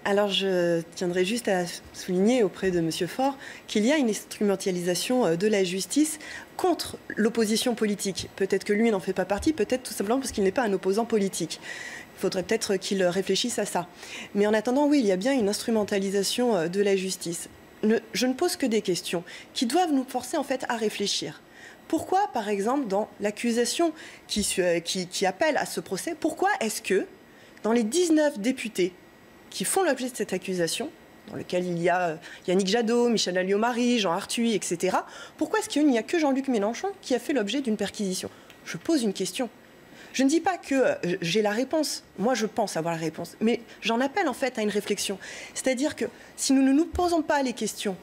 Alors je tiendrai juste à souligner auprès de M. Faure qu'il y a une instrumentalisation de la justice contre l'opposition politique. Peut-être que lui n'en fait pas partie, peut-être tout simplement parce qu'il n'est pas un opposant politique. Il faudrait peut-être qu'il réfléchisse à ça. Mais en attendant, oui, il y a bien une instrumentalisation de la justice. Je ne pose que des questions qui doivent nous forcer en fait à réfléchir. Pourquoi, par exemple, dans l'accusation qui appelle à ce procès, pourquoi est-ce que dans les 19 députés qui font l'objet de cette accusation, dans lequel il y a Yannick Jadot, Michel Alliot-Marie, Jean Arthuis, etc., pourquoi est-ce qu'il n'y a que Jean-Luc Mélenchon qui a fait l'objet d'une perquisition? Je pose une question. Je ne dis pas que j'ai la réponse, moi je pense avoir la réponse, mais j'en appelle en fait à une réflexion. C'est-à-dire que si nous ne nous posons pas les questions,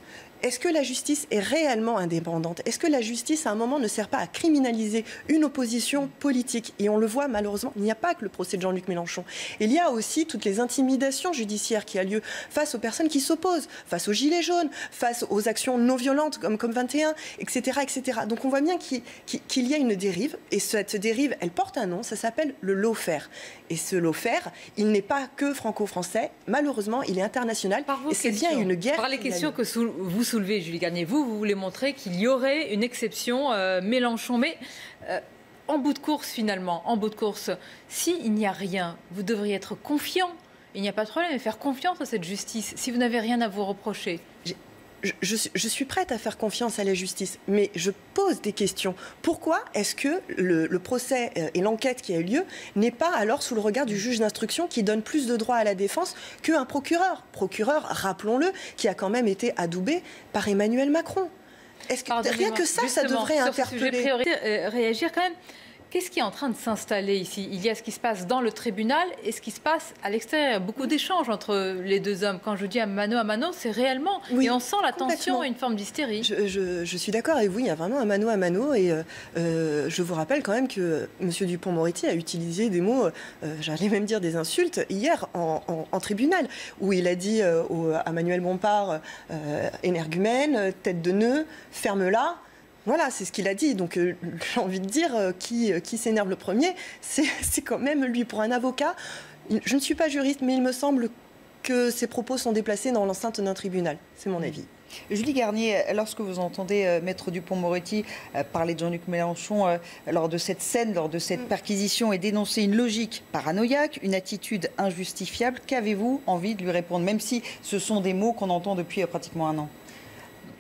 est-ce que la justice est réellement indépendante? Est-ce que la justice, à un moment, ne sert pas à criminaliser une opposition politique? Et on le voit, malheureusement, il n'y a pas que le procès de Jean-Luc Mélenchon. Il y a aussi toutes les intimidations judiciaires qui ont lieu face aux personnes qui s'opposent, face aux gilets jaunes, face aux actions non violentes comme COP21, etc., etc. Donc on voit bien qu'il y a une dérive. Et cette dérive, elle porte un nom, ça s'appelle le lawfare. Et ce lawfare, il n'est pas que franco-français. Malheureusement, il est international. Et c'est bien une guerre. Par les questions que vous soulevez, Julie Garnier, vous voulez montrer qu'il y aurait une exception Mélenchon. Mais en bout de course, finalement, en bout de course, s'il n'y a rien, vous devriez être confiant. Il n'y a pas de problème, et faire confiance à cette justice, si vous n'avez rien à vous reprocher. Je suis prête à faire confiance à la justice, mais je pose des questions. Pourquoi est-ce que le procès et l'enquête qui a eu lieu n'est pas alors sous le regard du juge d'instruction qui donne plus de droits à la défense qu'un procureur? Procureur, rappelons-le, qui a quand même été adoubé par Emmanuel Macron. Est-ce que rien que ça devrait interpeller? Réagir quand même. Qu'est-ce qui est en train de s'installer ici? Il y a ce qui se passe dans le tribunal et ce qui se passe à l'extérieur. Il y a beaucoup d'échanges entre les deux hommes. Quand je dis à mano, c'est réellement. Oui, et on sent la tension et une forme d'hystérie. Je suis d'accord avec vous, il y a vraiment un mano. Et je vous rappelle quand même que M. Dupond-Moretti a utilisé des mots, j'allais même dire des insultes, hier en tribunal, où il a dit à Manuel Bompard, énergumène, tête de nœud, ferme-la. Voilà, c'est ce qu'il a dit. Donc, j'ai envie de dire, qui s'énerve le premier, c'est quand même lui. Pour un avocat, je ne suis pas juriste, mais il me semble que ses propos sont déplacés dans l'enceinte d'un tribunal. C'est mon avis. Julie Garnier, lorsque vous entendez Maître Dupond-Moretti parler de Jean-Luc Mélenchon lors de cette scène, lors de cette perquisition et dénoncer une logique paranoïaque, une attitude injustifiable, qu'avez-vous envie de lui répondre, même si ce sont des mots qu'on entend depuis pratiquement un an?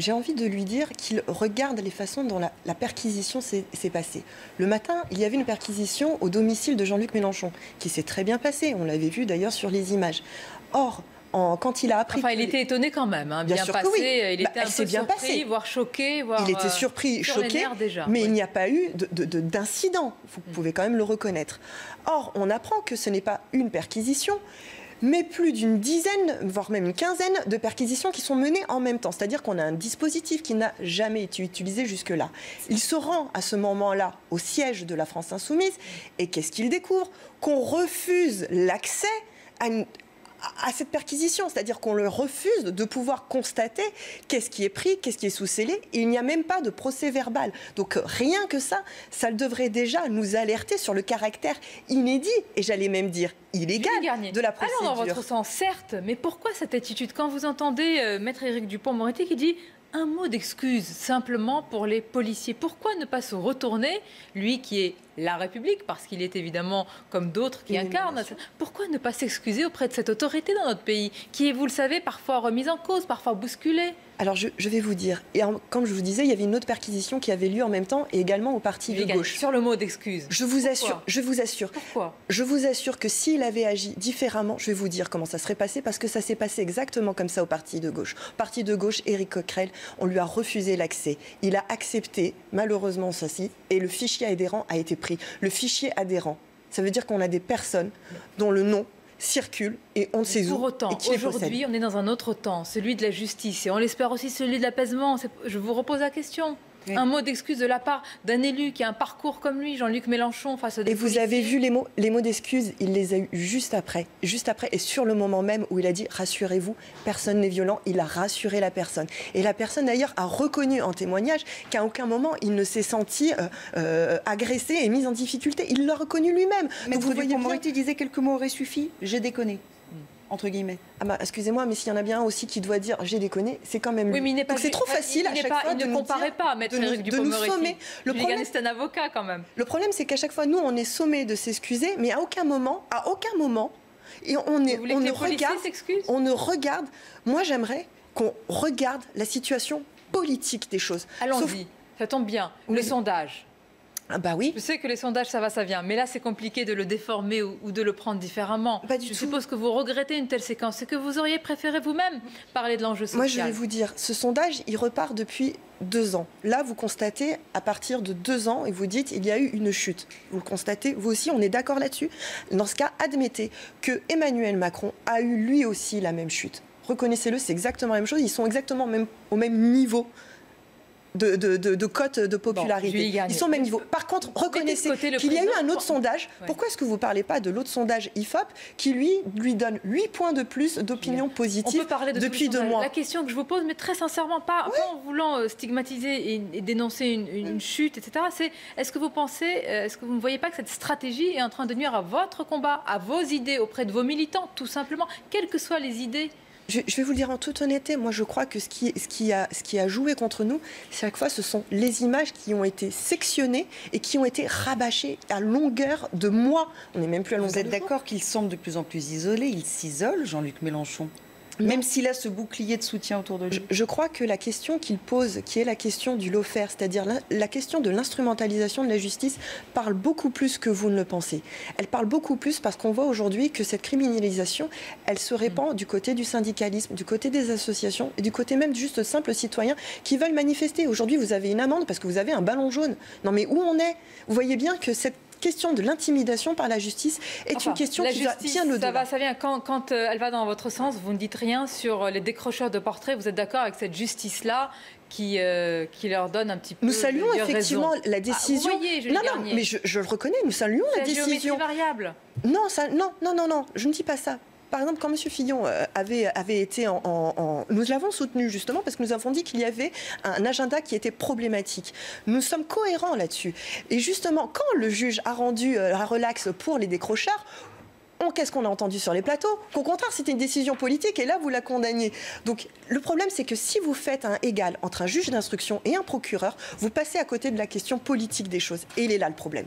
J'ai envie de lui dire qu'il regarde les façons dont la perquisition s'est passée. Le matin, il y avait une perquisition au domicile de Jean-Luc Mélenchon, qui s'est très bien passée. On l'avait vu d'ailleurs sur les images. Or, quand il a appris... Enfin, il était étonné quand même, hein, bien passé. Oui. Il était un peu surpris, voire choqué. Il était surpris, choqué, déjà, mais il n'y a pas eu d'incident. Vous pouvez quand même le reconnaître. Or, on apprend que ce n'est pas une perquisition, mais plus d'une dizaine, voire même une quinzaine de perquisitions qui sont menées en même temps. C'est-à-dire qu'on a un dispositif qui n'a jamais été utilisé jusque-là. Il se rend à ce moment-là au siège de la France Insoumise, et qu'est-ce qu'il découvre? Qu'on refuse l'accès à cette perquisition, c'est-à-dire qu'on leur refuse de pouvoir constater qu'est-ce qui est pris, qu'est-ce qui est sous scellé. Il n'y a même pas de procès verbal. Donc rien que ça devrait déjà nous alerter sur le caractère inédit, et j'allais même dire illégal, de la procédure. Alors dans votre sens, certes, mais pourquoi cette attitude? Quand vous entendez Maître Éric Dupond-Moretti qui dit un mot d'excuse simplement pour les policiers, pourquoi ne pas se retourner, lui qui est la République, parce qu'il est évidemment comme d'autres qui incarnent, pourquoi ne pas s'excuser auprès de cette autorité dans notre pays, qui est, vous le savez, parfois remise en cause, parfois bousculée? Alors je vais vous dire, et comme je vous disais, il y avait une autre perquisition qui avait lieu en même temps, et également au parti de gauche. Sur le mot d'excuse. Je vous assure. Pourquoi? Je vous assure que s'il avait agi différemment, je vais vous dire comment ça serait passé, parce que ça s'est passé exactement comme ça au parti de gauche. Parti de gauche, Éric Coquerel, on lui a refusé l'accès. Il a accepté, malheureusement, ceci, et le fichier adhérent a été pris. Le fichier adhérent, ça veut dire qu'on a des personnes dont le nom circule et on ne sait où. Pour autant, aujourd'hui, on est dans un autre temps, celui de la justice, et on l'espère aussi celui de l'apaisement. Je vous repose la question. Oui. Un mot d'excuse de la part d'un élu qui a un parcours comme lui, Jean-Luc Mélenchon, face à des policiers. Et vous avez vu les mots d'excuse, il les a eus juste après, et sur le moment même où il a dit « rassurez-vous, personne n'est violent », il a rassuré la personne. Et la personne d'ailleurs a reconnu en témoignage qu'à aucun moment il ne s'est senti agressé et mis en difficulté. Il l'a reconnu lui-même. Mais vous voyez, Dupond-Moretti disait quelques mots auraient suffi, j'ai déconné. entre guillemets. Ah bah, excusez-moi, mais s'il y en a bien un aussi qui doit dire j'ai déconné, c'est quand même lui. Oui, mais il n'est pas. Donc c'est trop facile à chaque fois il ne comparait pas, Maître Éric Dupond-Moretti. Le problème, c'est un avocat quand même. Le problème, c'est qu'à chaque fois, nous, on est sommés de s'excuser, mais à aucun moment, et on ne regarde. Moi, j'aimerais qu'on regarde la situation politique des choses. Allons-y, ça tombe bien. Oui. Le sondage. Ah bah oui. Je sais que les sondages, ça va, ça vient. Mais là, c'est compliqué de le déformer ou de le prendre différemment. Je suppose que vous regrettez une telle séquence. C'est que vous auriez préféré vous-même parler de l'enjeu social. Moi, je vais vous dire, ce sondage, il repart depuis 2 ans. Là, vous constatez, à partir de 2 ans, et vous dites, il y a eu une chute. Vous le constatez, vous aussi, on est d'accord là-dessus. Dans ce cas, admettez que Emmanuel Macron a eu lui aussi la même chute. Reconnaissez-le, c'est exactement la même chose. Ils sont exactement au même niveau de cote de popularité. Ils sont au même niveau. Par contre, reconnaissez qu'il y a eu un autre sondage. Ouais. Pourquoi est-ce que vous ne parlez pas de l'autre sondage IFOP qui, lui donne 8 points de plus d'opinion positive depuis 2 mois? La question que je vous pose, mais très sincèrement, pas en voulant stigmatiser et dénoncer une chute, etc., c'est est-ce que vous ne voyez pas que cette stratégie est en train de nuire à votre combat, à vos idées auprès de vos militants, tout simplement, quelles que soient les idées? Je vais vous le dire en toute honnêteté, moi je crois que ce qui a joué contre nous, chaque fois, ce sont les images qui ont été sectionnées et qui ont été rabâchées à longueur de mois. On n'est même plus à longueur de mois. Vous êtes d'accord qu'il semble de plus en plus isolé? Il s'isole, Jean-Luc Mélenchon? Même s'il a ce bouclier de soutien autour de lui. Je crois que la question qu'il pose, qui est la question du lawfare, c'est-à-dire la question de l'instrumentalisation de la justice, parle beaucoup plus que vous ne le pensez. Elle parle beaucoup plus parce qu'on voit aujourd'hui que cette criminalisation, elle se répand du côté du syndicalisme, du côté des associations et du côté même juste simples citoyens qui veulent manifester. Aujourd'hui, vous avez une amende parce que vous avez un ballon jaune. Non mais où on est? Vous voyez bien que cette question de l'intimidation par la justice est une question qui va bien au-delà. Ça vient quand elle va dans votre sens, vous ne dites rien sur les décrocheurs de portraits. Vous êtes d'accord avec cette justice-là qui leur donne un petit peu. Nous saluons effectivement la décision. Vous voyez, non, mais je le reconnais, nous saluons la décision. Variable. Non, je ne dis pas ça. Par exemple, quand M. Fillon avait été nous l'avons soutenu justement parce que nous avons dit qu'il y avait un agenda qui était problématique. Nous sommes cohérents là-dessus. Et justement, quand le juge a rendu la relaxe pour les décrocheurs, qu'est-ce qu'on a entendu sur les plateaux? Qu'au contraire, c'était une décision politique et là, vous la condamnez. Donc, le problème, c'est que si vous faites un égal entre un juge d'instruction et un procureur, vous passez à côté de la question politique des choses. Et il est là le problème.